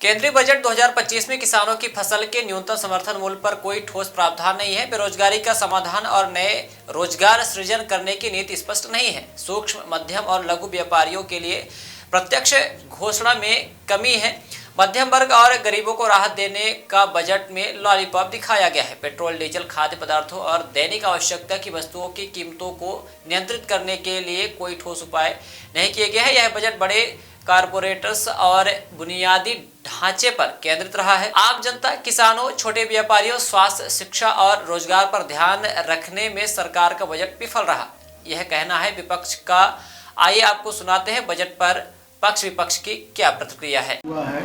केंद्रीय बजट 2025 में किसानों की फसल के न्यूनतम समर्थन मूल्य पर कोई ठोस प्रावधान नहीं है। बेरोजगारी का समाधान और नए रोजगार सृजन करने की नीति स्पष्ट नहीं है। सूक्ष्म, मध्यम और लघु व्यापारियों के लिए प्रत्यक्ष घोषणा में कमी है। मध्यम वर्ग और गरीबों को राहत देने का बजट में लॉलीपॉप दिखाया गया है। पेट्रोल, डीजल, खाद्य पदार्थों और दैनिक आवश्यकता की वस्तुओं की कीमतों को नियंत्रित करने के लिए कोई ठोस उपाय नहीं किए गए हैं। यह बजट बड़े कारपोरेटर्स और बुनियादी ढांचे पर केंद्रित रहा है। आम जनता, किसानों, छोटे व्यापारियों, स्वास्थ्य, शिक्षा और रोजगार पर ध्यान रखने में सरकार का बजट विफल रहा, यह कहना है विपक्ष का। आइए आपको सुनाते हैं बजट पर पक्ष विपक्ष की क्या प्रतिक्रिया है। हुआ है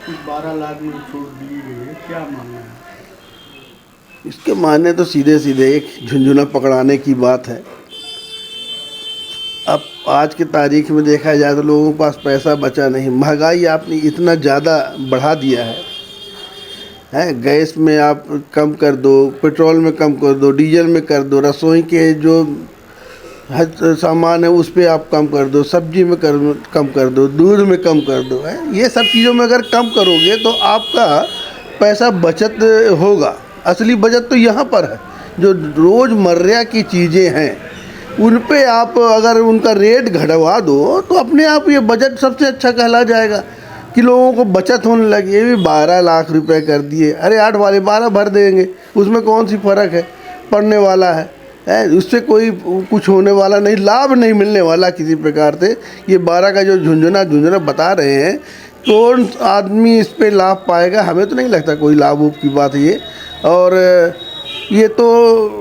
कि 12 लाख में छूट दी गई है, क्या मानना है? इसके माने तो सीधे सीधे एक झुंझुना पकड़ाने की बात है। अब आज की तारीख में देखा जाए तो लोगों के पास पैसा बचा नहीं। महंगाई आपने इतना ज़्यादा बढ़ा दिया है। गैस में आप कम कर दो, पेट्रोल में कम कर दो, डीजल में कर दो, रसोई के जो सामान है उस पर आप कम कर दो, सब्जी में कम कर दो, दूध में कम कर दो। ये सब चीज़ों में अगर कम करोगे तो आपका पैसा बचत होगा। असली बचत तो यहाँ पर है। जो रोज़मर्रा की चीज़ें हैं उन पे आप अगर उनका रेट घटवा दो तो अपने आप ये बजट सबसे अच्छा कहला जाएगा कि लोगों को बचत होने लगी। ये भी 12 लाख रुपए कर दिए। अरे 8 वाले 12 भर देंगे, उसमें कौन सी फ़र्क है? पड़ने वाला है उससे कोई कुछ होने वाला नहीं, लाभ नहीं मिलने वाला किसी प्रकार से। ये 12 का जो झुंझुना बता रहे हैं, कौन आदमी इस पे लाभ पाएगा? हमें तो नहीं लगता कोई लाभ की बात है ये। और ये तो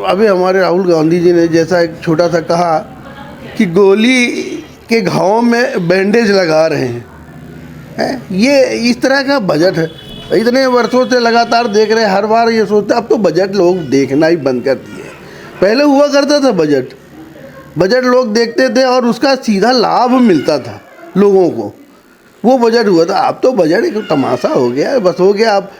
अभी हमारे राहुल गांधी जी ने जैसा एक छोटा सा कहा कि गोली के घावों में बैंडेज लगा रहे हैं। ये इस तरह का बजट है। इतने वर्षों से लगातार देख रहे हैं, हर बार ये सोचते अब तो बजट लोग देखना ही बंद कर दिए। पहले हुआ करता था बजट लोग देखते थे और उसका सीधा लाभ मिलता था लोगों को, वो बजट हुआ था। अब तो बजट एक तमाशा हो गया, बस हो गया। आप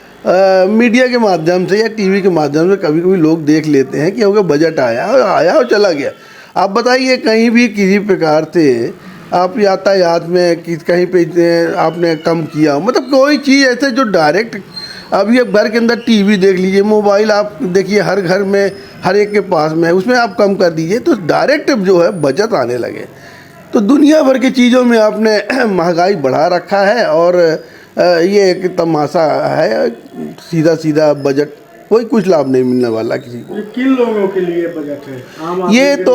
मीडिया के माध्यम से या टीवी के माध्यम से कभी कभी लोग देख लेते हैं कि हो गया बजट आया और चला गया। आप बताइए कहीं भी किसी प्रकार से आप यातायात में कहीं पे आपने कम किया, मतलब कोई चीज़ ऐसे जो डायरेक्ट। अब ये घर के अंदर टीवी देख लीजिए, मोबाइल आप देखिए, हर घर में हर एक के पास में है, उसमें आप कम कर दीजिए तो डायरेक्ट जो है बचत आने लगे। तो दुनिया भर की चीज़ों में आपने महंगाई बढ़ा रखा है और ये एक तमाशा है। सीधा बजट, कोई कुछ लाभ नहीं मिलने वाला किसी को। किन लोगों के लिए बजट है? आम ये तो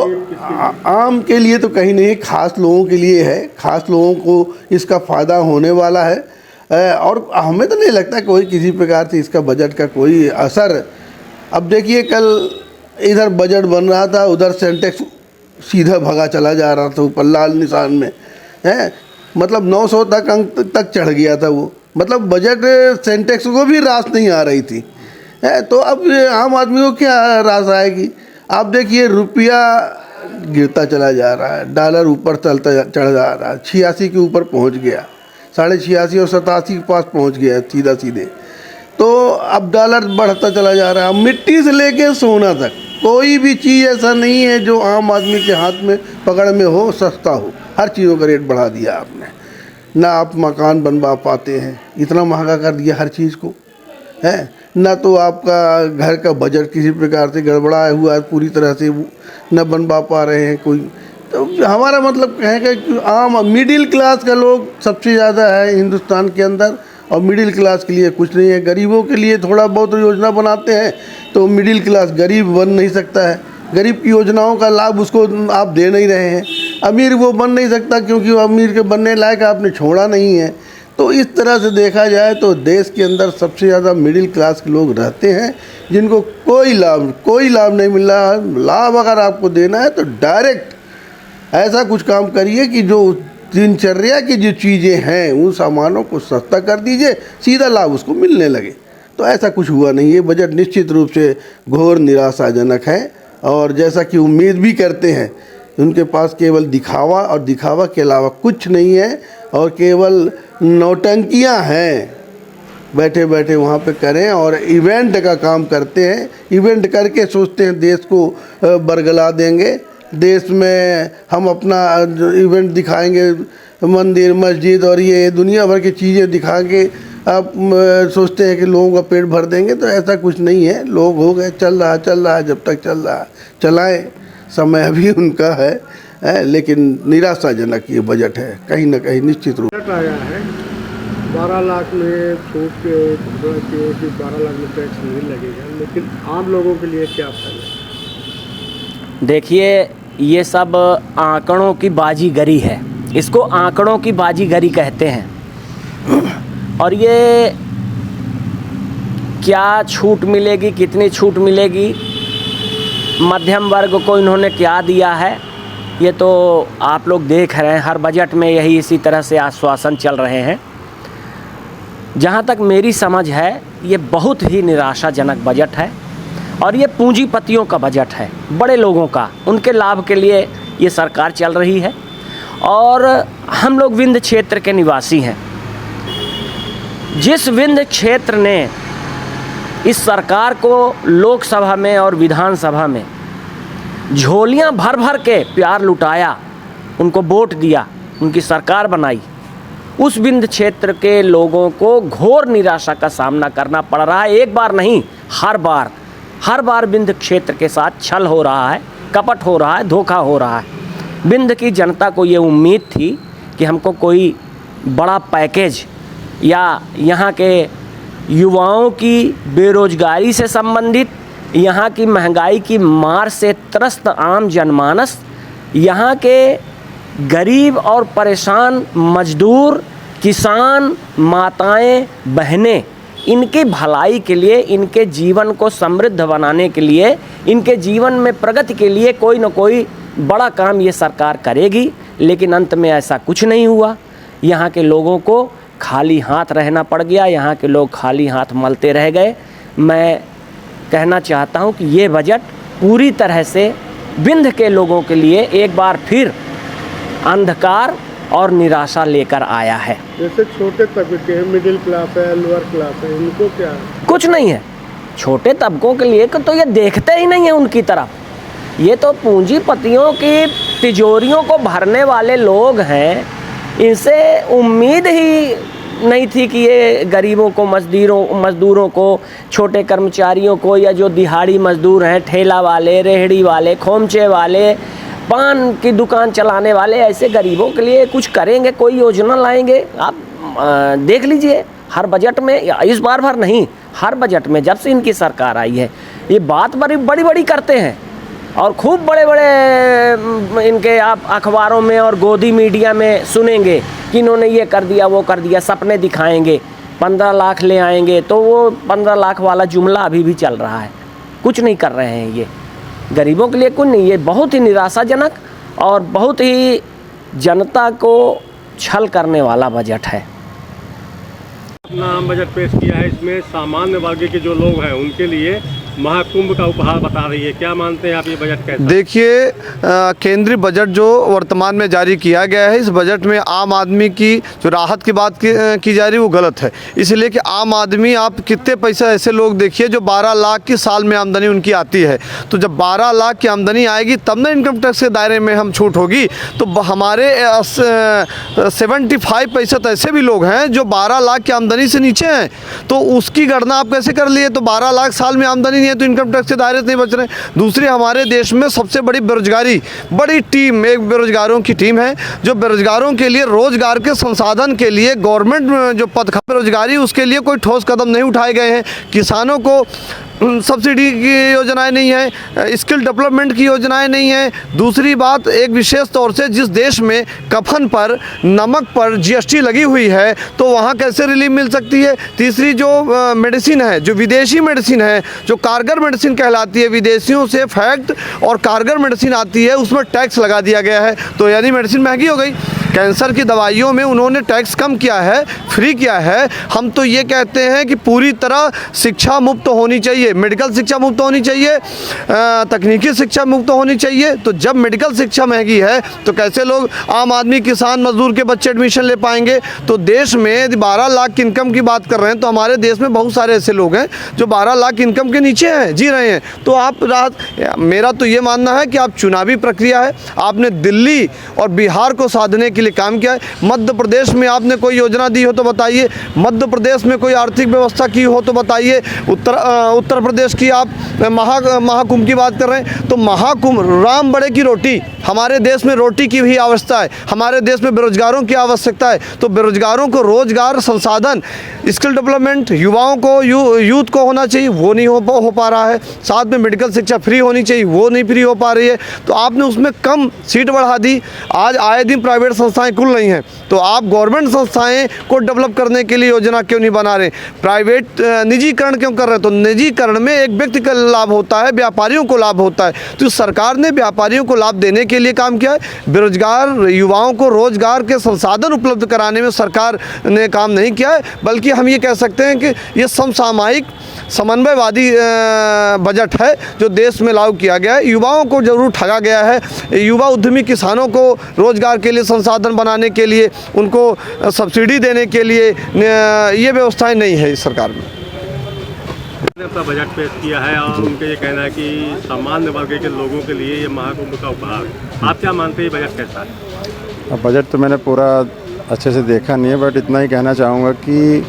आम के लिए तो कहीं नहीं, खास लोगों के लिए है। खास लोगों को इसका फ़ायदा होने वाला है और हमें तो नहीं लगता कोई किसी प्रकार से इसका बजट का कोई असर। अब देखिए कल इधर बजट बन रहा था, उधर सेंटेक्स सीधा भगा चला जा रहा था ऊपर लाल निशान में है, मतलब 900 तक अंक तक चढ़ गया था वो। मतलब बजट सेंटेक्स को भी रास नहीं आ रही थी है। तो अब आम आदमी को क्या रास आएगी? आप देखिए रुपया गिरता चला जा रहा है, डॉलर ऊपर चढ़ जा रहा है, 86 के ऊपर पहुंच गया, 86.5 और 87 के पास पहुंच गया सीधे। तो अब डॉलर बढ़ता चला जा रहा है। मिट्टी से लेके सोना तक कोई भी चीज़ ऐसा नहीं है जो आम आदमी के हाथ में पकड़ में हो, सस्ता हो। हर चीज़ों का रेट बढ़ा दिया आपने। ना आप मकान बनवा पाते हैं, इतना महंगा कर दिया हर चीज़ को है। ना तो आपका घर का बजट किसी प्रकार से गड़बड़ा हुआ है, पूरी तरह से न बनवा पा रहे हैं कोई। तो हमारा मतलब है कि आम मिडिल क्लास का लोग सबसे ज़्यादा है हिंदुस्तान के अंदर, और मिडिल क्लास के लिए कुछ नहीं है। गरीबों के लिए थोड़ा बहुत योजना बनाते हैं तो मिडिल क्लास गरीब बन नहीं सकता है। गरीब की योजनाओं का लाभ उसको आप दे नहीं रहे हैं। अमीर वो बन नहीं सकता क्योंकि वो अमीर के बनने लायक आपने छोड़ा नहीं है। तो इस तरह से देखा जाए तो देश के अंदर सबसे ज़्यादा मिडिल क्लास के लोग रहते हैं जिनको कोई लाभ नहीं मिल रहा है। लाभ अगर आपको देना है तो डायरेक्ट ऐसा कुछ काम करिए कि जो दिनचर्या की जो चीज़ें हैं उन सामानों को सस्ता कर दीजिए, सीधा लाभ उसको मिलने लगे। तो ऐसा कुछ हुआ नहीं। ये बजट निश्चित रूप से घोर निराशाजनक है और जैसा कि उम्मीद भी करते हैं, उनके पास केवल दिखावा और दिखावा के अलावा कुछ नहीं है और केवल नौटंकियां हैं। बैठे बैठे वहाँ पे करें और इवेंट का काम करते हैं। इवेंट करके सोचते हैं देश को बरगला देंगे, देश में हम अपना इवेंट दिखाएंगे, मंदिर, मस्जिद और ये दुनिया भर की चीज़ें दिखा के आप सोचते हैं कि लोगों का पेट भर देंगे, तो ऐसा कुछ नहीं है। लोग हो गए, चल रहा है, जब तक चल रहा है चलाएं, समय अभी उनका है, लेकिन निराशाजनक ये बजट है कहीं ना कहीं निश्चित रूप। बजट आया है 12 लाख में छूट के घोषणा की है कि 12 लाख में टैक्स नहीं लगेगा, लेकिन आम लोगों के लिए क्या फायदा? देखिए, ये सब आंकड़ों की बाजीगरी है, इसको आंकड़ों की बाजीगरी कहते हैं। और ये क्या छूट मिलेगी, कितनी छूट मिलेगी, मध्यम वर्ग को इन्होंने क्या दिया है, ये तो आप लोग देख रहे हैं। हर बजट में यही इसी तरह से आश्वासन चल रहे हैं। जहाँ तक मेरी समझ है, ये बहुत ही निराशाजनक बजट है और ये पूंजीपतियों का बजट है, बड़े लोगों का, उनके लाभ के लिए ये सरकार चल रही है। और हम लोग विंध्य क्षेत्र के निवासी हैं। जिस विंध्य क्षेत्र ने इस सरकार को लोकसभा में और विधानसभा में झोलियां भर भर के प्यार लुटाया, उनको वोट दिया, उनकी सरकार बनाई, उस विंध्य क्षेत्र के लोगों को घोर निराशा का सामना करना पड़ रहा है। एक बार नहीं, हर बार विंध्य क्षेत्र के साथ छल हो रहा है, कपट हो रहा है, धोखा हो रहा है। विंध्य की जनता को ये उम्मीद थी कि हमको कोई बड़ा पैकेज या यहाँ के युवाओं की बेरोजगारी से संबंधित, यहाँ की महंगाई की मार से त्रस्त आम जनमानस, यहाँ के गरीब और परेशान मजदूर, किसान, माताएं, बहनें, इनकी भलाई के लिए, इनके जीवन को समृद्ध बनाने के लिए, इनके जीवन में प्रगति के लिए कोई न कोई बड़ा काम ये सरकार करेगी। लेकिन अंत में ऐसा कुछ नहीं हुआ। यहाँ के लोगों को खाली हाथ रहना पड़ गया, यहाँ के लोग खाली हाथ मलते रह गए। मैं कहना चाहता हूँ कि ये बजट पूरी तरह से विंध्य के लोगों के लिए एक बार फिर अंधकार और निराशा लेकर आया है। जैसे छोटे तबके हैं, मिडिल क्लास है, लोअर क्लास है, इनको क्या है? कुछ नहीं है। छोटे तबकों के लिए तो ये देखते ही नहीं है उनकी तरफ। ये तो पूंजीपतियों की तिजोरियों को भरने वाले लोग हैं। इनसे उम्मीद ही नहीं थी कि ये गरीबों को, मजदूरों को, छोटे कर्मचारियों को, या जो दिहाड़ी मजदूर हैं, ठेला वाले, रेहड़ी वाले, खोमचे वाले, पान की दुकान चलाने वाले, ऐसे गरीबों के लिए कुछ करेंगे, कोई योजना लाएंगे। आप देख लीजिए, हर बजट में, इस बार भर नहीं, हर बजट में जब से इनकी सरकार आई है, ये बात बड़ी करते हैं और खूब बड़े इनके आप अखबारों में और गोदी मीडिया में सुनेंगे कि इन्होंने ये कर दिया, वो कर दिया, सपने दिखाएंगे, 15 लाख ले आएंगे। तो वो 15 लाख वाला जुमला अभी भी चल रहा है। कुछ नहीं कर रहे हैं ये, गरीबों के लिए कुछ नहीं। ये बहुत ही निराशाजनक और बहुत ही जनता को छल करने वाला बजट है। अपना आम बजट पेश किया है, इसमें सामान्य वर्ग के जो लोग हैं उनके लिए महाकुंभ का उपहार बता रही है। क्या मानते हैं आप, ये बजट कैसा? देखिए, केंद्रीय बजट जो वर्तमान में जारी किया गया है, इस बजट में आम आदमी की जो राहत की बात की जा रही है वो गलत है। इसलिए कि आम आदमी, आप कितने पैसा ऐसे लोग देखिए जो 12 लाख की साल में आमदनी उनकी आती है। तो जब 12 लाख की आमदनी आएगी तब ना इनकम टैक्स के दायरे में हम छूट होगी। तो हमारे 75% ऐसे भी लोग हैं जो 12 लाख की आमदनी से नीचे हैं। तो उसकी गणना आप कैसे कर लिए? तो 12 लाख साल में आमदनी है तो इनकम टैक्स के दायरे से नहीं बच रहे। दूसरी, हमारे देश में सबसे बड़ी बेरोजगारी, बड़ी टीम, एक बेरोजगारों की टीम है जो बेरोजगारों के लिए रोजगार के संसाधन के लिए गवर्नमेंट जो पद बेरोजगारी, उसके लिए कोई ठोस कदम नहीं उठाए गए हैं। किसानों को सब्सिडी की योजनाएं नहीं है, स्किल डेवलपमेंट की योजनाएं नहीं है। दूसरी बात, एक विशेष तौर से जिस देश में कफन पर, नमक पर जीएसटी लगी हुई है, तो वहाँ कैसे रिलीफ मिल सकती है? तीसरी, जो मेडिसिन है, जो विदेशी मेडिसिन है, जो कारगर मेडिसिन कहलाती है, विदेशियों से फैक्ट और कारगर मेडिसिन आती है, उसमें टैक्स लगा दिया गया है। तो यानी मेडिसिन महंगी हो गई। कैंसर की दवाइयों में उन्होंने टैक्स कम किया है, फ्री किया है। हम तो ये कहते हैं कि पूरी तरह शिक्षा मुफ्त होनी चाहिए, मेडिकल शिक्षा मुफ्त होनी चाहिए, तकनीकी शिक्षा मुफ्त होनी चाहिए। तो जब मेडिकल शिक्षा महंगी है तो कैसे लोग, आम आदमी, किसान, मजदूर के बच्चे एडमिशन ले पाएंगे? तो देश में 12 लाख की इनकम की बात कर रहे हैं, तो हमारे देश में बहुत सारे ऐसे लोग हैं जो 12 लाख इनकम के नीचे हैं, जी रहे हैं। तो आप मेरा तो ये मानना है कि आप चुनावी प्रक्रिया है, आपने दिल्ली और बिहार को साधने के लिए काम किया है। मध्य प्रदेश में आपने कोई योजना दी हो तो बताइए, मध्य प्रदेश में कोई आर्थिक व्यवस्था की हो तो बताइए। उत्तर प्रदेश की आप महाकुंभ की बात कर रहे हैं, तो महाकुंभ राम बड़े की रोटी, हमारे देश में रोटी की भी आवश्यकता है, हमारे देश में बेरोजगारों की आवश्यकता है। तो बेरोजगारों को रोजगार, संसाधन, स्किल डेवलपमेंट, युवाओं को यूथ को होना चाहिए, वो नहीं हो पा रहा है। साथ में मेडिकल शिक्षा फ्री होनी चाहिए, वो नहीं फ्री हो पा रही है। तो आपने उसमें कम सीट बढ़ा दी। आज आए दिन प्राइवेट संस्थाएं खुल रही हैं, तो आप गवर्नमेंट संस्थाएं को डेवलप करने के लिए योजना क्यों नहीं बना रहे? प्राइवेट निजीकरण क्यों कर रहे हैं? तो निजीकरण में एक व्यक्ति का लाभ होता है, व्यापारियों को लाभ होता है। तो सरकार ने व्यापारियों को लाभ देने के लिए काम किया है। बेरोजगार युवाओं को रोजगार के संसाधन उपलब्ध कराने में सरकार ने काम नहीं किया है, बल्कि हम ये कह सकते हैं कि ये समसामयिक समन्वयवादी बजट है जो देश में लागू किया गया है। युवाओं को जरूर ठगा गया है। युवा उद्यमी किसानों को रोजगार के लिए संसाधन बनाने के लिए, उनको सब्सिडी देने के लिए ये व्यवस्थाएं नहीं है इस सरकार में। अपना बजट पेश किया है और उनका ये कहना है कि सामान्य वर्ग के लोगों के लिए ये महाकुंभ का उपहार है। आप क्या मानते हैं बजट कैसा है? अब बजट तो मैंने पूरा अच्छे से देखा नहीं है, बट इतना ही कहना चाहूँगा कि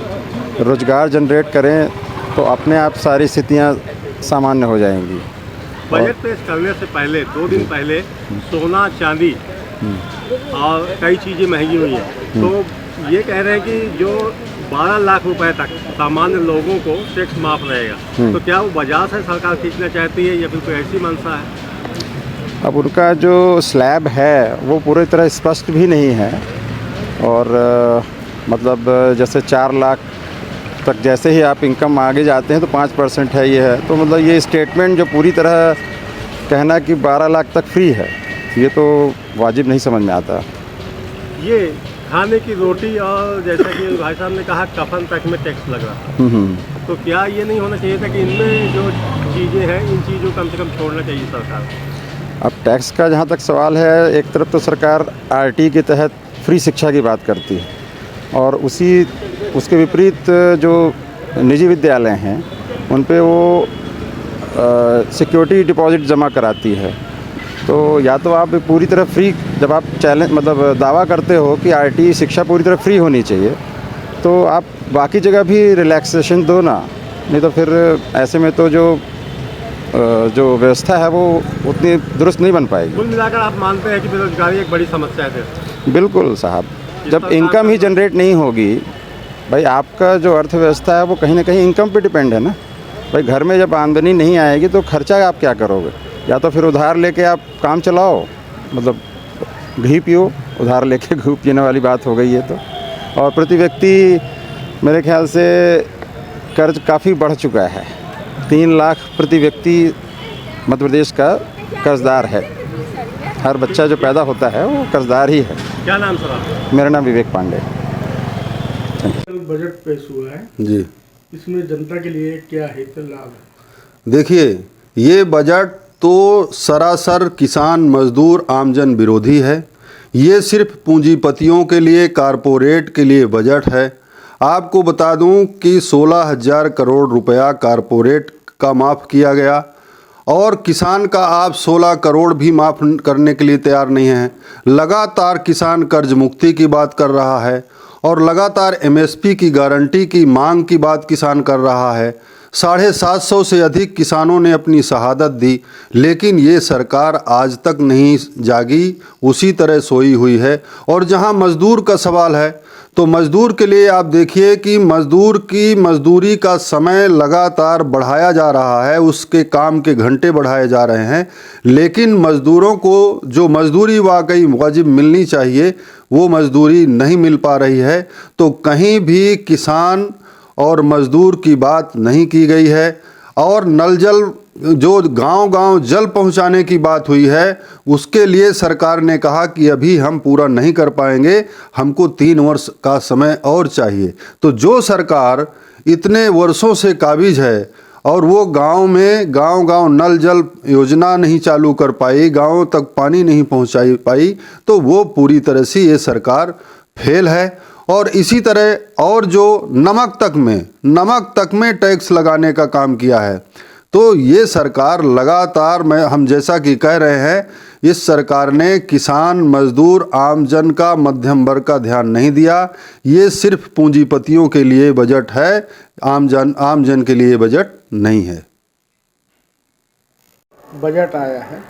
रोज़गार जनरेट करें तो अपने आप सारी स्थितियाँ सामान्य हो जाएंगी। बजट पेश करने से पहले 2 दिन पहले सोना, चांदी और कई चीज़ें महंगी हुई हैं। तो ये कह रहे हैं कि जो 12 लाख रुपए तक सामान्य लोगों को टैक्स माफ रहेगा, तो क्या वो बाजार से सरकार खींचना चाहती है या फिर कोई ऐसी मंशा है? अब उनका जो स्लैब है वो पूरी तरह स्पष्ट भी नहीं है, और मतलब जैसे 4 लाख तक जैसे ही आप इनकम आगे जाते हैं तो 5% है, ये है। तो मतलब ये स्टेटमेंट जो पूरी तरह कहना कि 12 लाख तक फ्री है, ये तो वाजिब नहीं समझ में आता। ये खाने की रोटी और जैसा कि भाई साहब ने कहा कफन तक में टैक्स लग रहा है, तो क्या ये नहीं होना चाहिए था कि इनमें जो चीज़ें हैं इन चीज़ों को कम से कम छोड़ना चाहिए सरकार? अब टैक्स का जहाँ तक सवाल है, एक तरफ तो सरकार RT के तहत फ्री शिक्षा की बात करती है, और उसके विपरीत जो निजी विद्यालय हैं उन पे वो सिक्योरिटी डिपॉजिट जमा कराती है। तो या तो आप पूरी तरह फ्री, जब आप मतलब दावा करते हो कि RT शिक्षा पूरी तरह फ्री होनी चाहिए, तो आप बाकी जगह भी रिलैक्सेशन दो ना, नहीं तो फिर ऐसे में तो जो व्यवस्था है वो उतनी दुरुस्त नहीं बन पाएगी। कुल मिलाकर आप मानते हैं कि बेरोजगारी एक बड़ी समस्या है? बिल्कुल साहब, जब इनकम ही जनरेट नहीं होगी, भाई आपका जो अर्थव्यवस्था है वो कहीं ना कहीं इनकम पे डिपेंड है ना। भाई घर में जब आमदनी नहीं आएगी तो खर्चा आप क्या करोगे? या तो फिर उधार लेके आप काम चलाओ, मतलब घी पियो, उधार लेके घी पीने वाली बात हो गई है। तो और प्रति व्यक्ति मेरे ख्याल से कर्ज काफ़ी बढ़ चुका है। 3 लाख प्रति व्यक्ति मध्य प्रदेश का कर्जदार है। हर बच्चा जो पैदा होता है वो कर्जदार ही है। क्या नाम सर आपका? मेरा नाम विवेक पांडे। बजट पेश हुआ है जी, इसमें जनता के लिए क्या हित लाभ है? देखिए, ये बजट तो सरासर किसान, मजदूर, आमजन विरोधी है। ये सिर्फ पूंजीपतियों के लिए, कारपोरेट के लिए बजट है। आपको बता दूं कि 16,000 करोड़ रुपया कारपोरेट का माफ़ किया गया, और किसान का आप 16 करोड़ भी माफ़ करने के लिए तैयार नहीं हैं। लगातार किसान कर्ज मुक्ति की बात कर रहा है, और लगातार MSP की गारंटी की मांग की बात किसान कर रहा है। 750 से अधिक किसानों ने अपनी शहादत दी, लेकिन ये सरकार आज तक नहीं जागी, उसी तरह सोई हुई है। और जहां मज़दूर का सवाल है, तो मज़दूर के लिए आप देखिए कि मज़दूर की मज़दूरी का समय लगातार बढ़ाया जा रहा है, उसके काम के घंटे बढ़ाए जा रहे हैं, लेकिन मज़दूरों को जो मज़दूरी वाकई वाजिब मिलनी चाहिए वो मज़दूरी नहीं मिल पा रही है। तो कहीं भी किसान और मज़दूर की बात नहीं की गई है। और नल जल, जो गांव-गांव जल पहुंचाने की बात हुई है, उसके लिए सरकार ने कहा कि अभी हम पूरा नहीं कर पाएंगे, हमको 3 वर्ष का समय और चाहिए। तो जो सरकार इतने वर्षों से काबिज है और वो गांव में गांव-गांव नल जल योजना नहीं चालू कर पाई, गांव तक पानी नहीं पहुंचाई पाई, तो वो पूरी तरह से ये सरकार फेल है। और इसी तरह और जो नमक तक में टैक्स लगाने का काम किया है, तो ये सरकार लगातार हम जैसा कि कह रहे हैं इस सरकार ने किसान, मजदूर, आम जन का, मध्यम वर्ग का ध्यान नहीं दिया। ये सिर्फ पूंजीपतियों के लिए बजट है, आम जन के लिए बजट नहीं है। बजट आया है,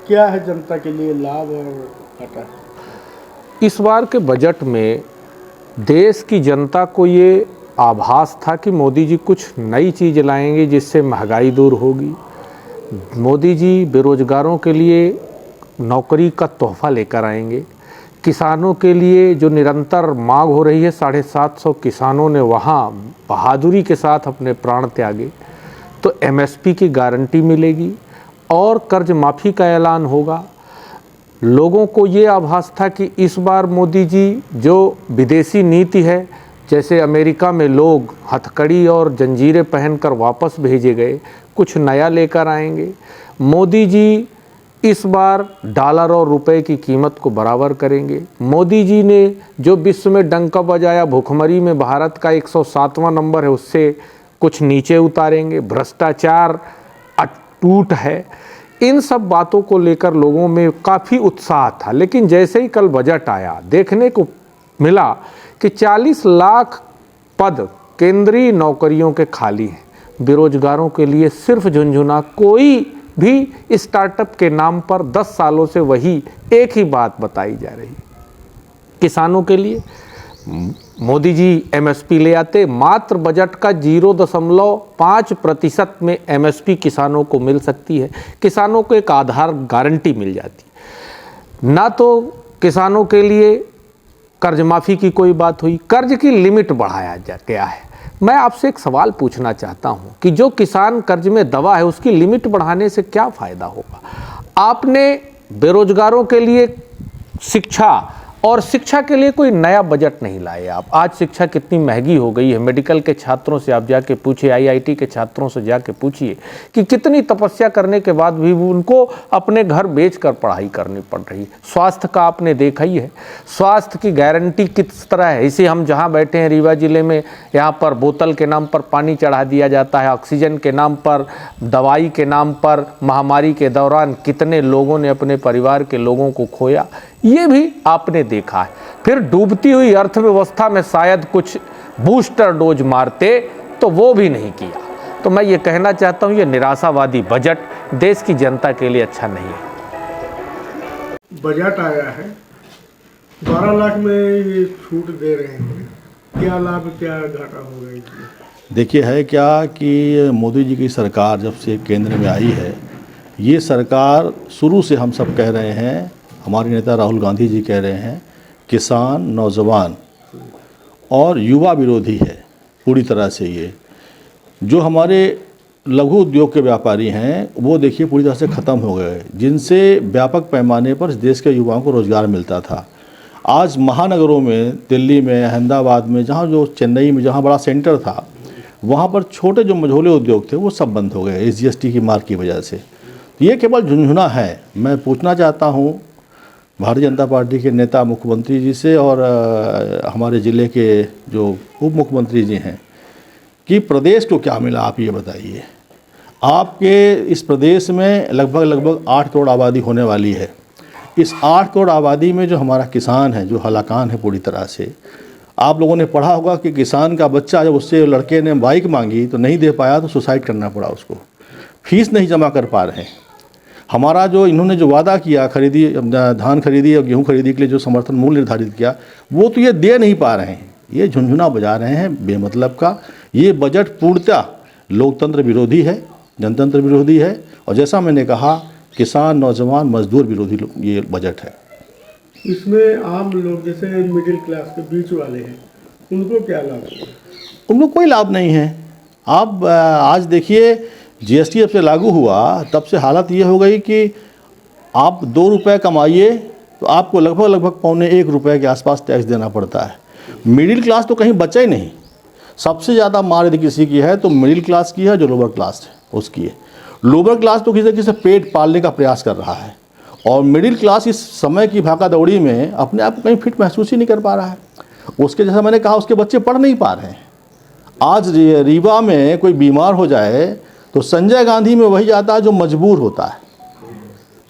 क्या है जनता के लिए लाभ और घाटा? इस बार के बजट में देश की जनता को ये आभास था कि मोदी जी कुछ नई चीज़ लाएंगे जिससे महंगाई दूर होगी। मोदी जी बेरोजगारों के लिए नौकरी का तोहफा लेकर आएंगे। किसानों के लिए जो निरंतर मांग हो रही है, 750 किसानों ने वहाँ बहादुरी के साथ अपने प्राण त्यागे, तो एमएसपी की गारंटी मिलेगी और कर्ज माफ़ी का ऐलान होगा। लोगों को ये आभास था कि इस बार मोदी जी जो विदेशी नीति है, जैसे अमेरिका में लोग हथकड़ी और जंजीरें पहनकर वापस भेजे गए, कुछ नया लेकर आएंगे। मोदी जी इस बार डॉलर और रुपए की कीमत को बराबर करेंगे। मोदी जी ने जो विश्व में डंका बजाया, भुखमरी में भारत का 107वां नंबर है, उससे कुछ नीचे उतारेंगे। भ्रष्टाचार अटूट है। इन सब बातों को लेकर लोगों में काफ़ी उत्साह था, लेकिन जैसे ही कल बजट आया, देखने को मिला कि 40 लाख पद केंद्रीय नौकरियों के खाली हैं। बेरोजगारों के लिए सिर्फ झुंझुना, कोई भी स्टार्टअप के नाम पर 10 सालों से वही एक ही बात बताई जा रही। किसानों के लिए मोदी जी एमएसपी ले आते, मात्र बजट का 0.5% में एमएसपी किसानों को मिल सकती है। किसानों को एक आधार गारंटी मिल जाती है। ना तो किसानों के लिए कर्ज माफ़ी की कोई बात हुई, कर्ज की लिमिट बढ़ाया गया है। मैं आपसे एक सवाल पूछना चाहता हूं कि जो किसान कर्ज में दबा है, उसकी लिमिट बढ़ाने से क्या फ़ायदा होगा? आपने बेरोजगारों के लिए शिक्षा और शिक्षा के लिए कोई नया बजट नहीं लाए आप। आज शिक्षा कितनी महंगी हो गई है। मेडिकल के छात्रों से आप जाके पूछिए, आईआईटी के छात्रों से जाके पूछिए कि कितनी तपस्या करने के बाद भी उनको अपने घर बेचकर पढ़ाई करनी पड़ रही है। स्वास्थ्य का आपने देखा ही है, स्वास्थ्य की गारंटी किस तरह है। इसे हम जहाँ बैठे हैं रीवा जिले में, यहाँ पर बोतल के नाम पर पानी चढ़ा दिया जाता है, ऑक्सीजन के नाम पर, दवाई के नाम पर। महामारी के दौरान कितने लोगों ने अपने परिवार के लोगों को खोया, ये भी आपने देखा है। फिर डूबती हुई अर्थव्यवस्था में शायद कुछ बूस्टर डोज मारते, तो वो भी नहीं किया। तो मैं ये कहना चाहता हूँ, ये निराशावादी बजट देश की जनता के लिए अच्छा नहीं है। बजट आया है, 12 लाख में ये छूट दे रहे हैं, क्या लाभ क्या घाटा होगा इसमें? देखिए, है क्या कि मोदी जी की सरकार जब से केंद्र में आई है, ये सरकार शुरू से हम सब कह रहे हैं, हमारे नेता राहुल गांधी जी कह रहे हैं, किसान, नौजवान और युवा विरोधी है पूरी तरह से। ये जो हमारे लघु उद्योग के व्यापारी हैं, वो देखिए पूरी तरह से ख़त्म हो गए, जिनसे व्यापक पैमाने पर देश के युवाओं को रोज़गार मिलता था। आज महानगरों में, दिल्ली में, अहमदाबाद में, जहाँ जो चेन्नई में जहाँ बड़ा सेंटर था, वहाँ पर छोटे जो मझोले उद्योग थे वो सब बंद हो गए इस जीएसटी की मार की वजह से। ये केवल झुंझुना है। मैं पूछना चाहता हूँ भारतीय जनता पार्टी के नेता मुख्यमंत्री जी से और हमारे ज़िले के जो उप मुख्यमंत्री जी हैं कि प्रदेश को क्या मिला, आप ये बताइए। आपके इस प्रदेश में लगभग 8 करोड़ आबादी होने वाली है। इस 8 करोड़ आबादी में जो हमारा किसान है, जो हलाकान है पूरी तरह से, आप लोगों ने पढ़ा होगा कि किसान का बच्चा जब उससे लड़के ने बाइक मांगी तो नहीं दे पाया तो सुसाइड करना पड़ा उसको, फीस नहीं जमा कर पा रहे हैं। हमारा जो इन्होंने जो वादा किया, खरीदी धान खरीदी और गेहूं खरीदी के लिए जो समर्थन मूल्य निर्धारित किया, वो तो ये दे नहीं पा रहे हैं। ये झुंझुना बजा रहे हैं बेमतलब का। ये बजट पूर्णतः लोकतंत्र विरोधी है, जनतंत्र विरोधी है, और जैसा मैंने कहा, किसान, नौजवान, मजदूर विरोधी ये बजट है। इसमें आम लोग जैसे मिडिल क्लास के बीच वाले हैं, उनको क्या लाभ है? उनको कोई लाभ नहीं है। आप आज देखिए, जीएसटी जब से लागू हुआ तब से हालत ये हो गई कि आप 2 रुपये कमाइए तो आपको लगभग 1.25 रुपये के आसपास टैक्स देना पड़ता है। मिडिल क्लास तो कहीं बचा ही नहीं। सबसे ज़्यादा मार यदि किसी की है तो मिडिल क्लास की है, जो लोअर क्लास है उसकी है। लोअर क्लास तो किसी किसी पेट पालने का प्रयास कर रहा है, और मिडिल क्लास इस समय की भागा दौड़ी में अपने आप को कहीं फिट महसूस ही नहीं कर पा रहा है। उसके जैसा मैंने कहा, उसके बच्चे पढ़ नहीं पा रहे हैं। आज रीवा में कोई बीमार हो जाए तो संजय गांधी में वही जाता है जो मजबूर होता है।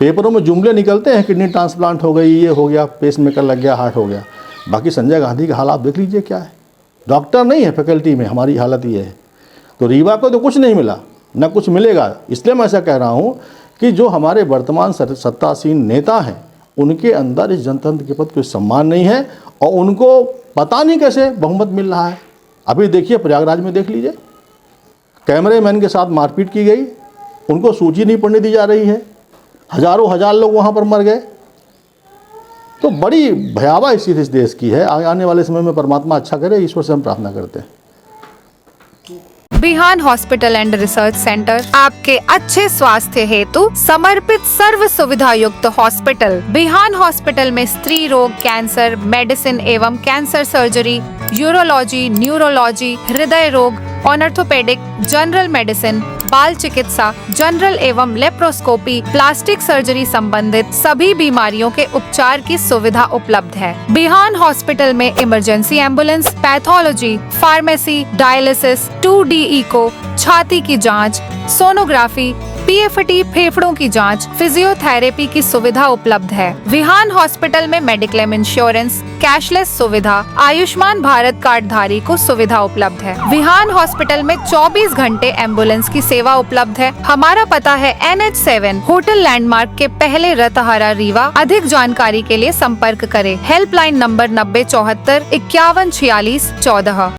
पेपरों में जुमले निकलते हैं, किडनी ट्रांसप्लांट हो गई, ये हो गया, पेस मेकर लग गया, हार्ट हो गया। बाकी संजय गांधी का हाल आप देख लीजिए क्या है। डॉक्टर नहीं है फैकल्टी में, हमारी हालत ये है। तो रीवा को तो कुछ नहीं मिला, न कुछ मिलेगा। इसलिए मैं ऐसा कह रहा हूँ कि जो हमारे वर्तमान सत्तासीन नेता हैं, उनके अंदर इस जनतंत्र के प्रति कोई सम्मान नहीं है और उनको पता नहीं कैसे बहुमत मिल रहा है। अभी देखिए प्रयागराज में देख लीजिए, कैमरेमैन के साथ मारपीट की गई, उनको सूची नहीं पढ़ने दी जा रही है, हजारों हजार लोग वहाँ पर मर गए। तो बड़ी भयावह स्थिति इस देश की है। आने वाले समय में परमात्मा अच्छा करे, ईश्वर से हम प्रार्थना करते हैं। बिहान हॉस्पिटल एंड रिसर्च सेंटर आपके अच्छे स्वास्थ्य हेतु समर्पित सर्व सुविधा युक्त हॉस्पिटल। बिहान हॉस्पिटल में स्त्री रोग, कैंसर, मेडिसिन एवं कैंसर सर्जरी, यूरोलॉजी, न्यूरोलॉजी, हृदय रोग, ऑर्थोपेडिक, जनरल मेडिसिन, बाल चिकित्सा, जनरल एवं लेप्रोस्कोपी, प्लास्टिक सर्जरी संबंधित सभी बीमारियों के उपचार की सुविधा उपलब्ध है। बिहान हॉस्पिटल में emergency ambulance, pathology, pharmacy, dialysis, 2D echo, छाती की जांच, सोनोग्राफी, PFT फेफड़ों की जांच, फिजियोथेरेपी की सुविधा उपलब्ध है। विहान हॉस्पिटल में मेडिक्लेम इंश्योरेंस, कैशलेस सुविधा, आयुष्मान भारत कार्ड धारी को सुविधा उपलब्ध है। विहान हॉस्पिटल में 24 घंटे एम्बुलेंस की सेवा उपलब्ध है। हमारा पता है NH7 होटल लैंडमार्क के पहले रतहरा, रीवा। अधिक जानकारी के लिए संपर्क करें। Helpline number 9074 5146 14।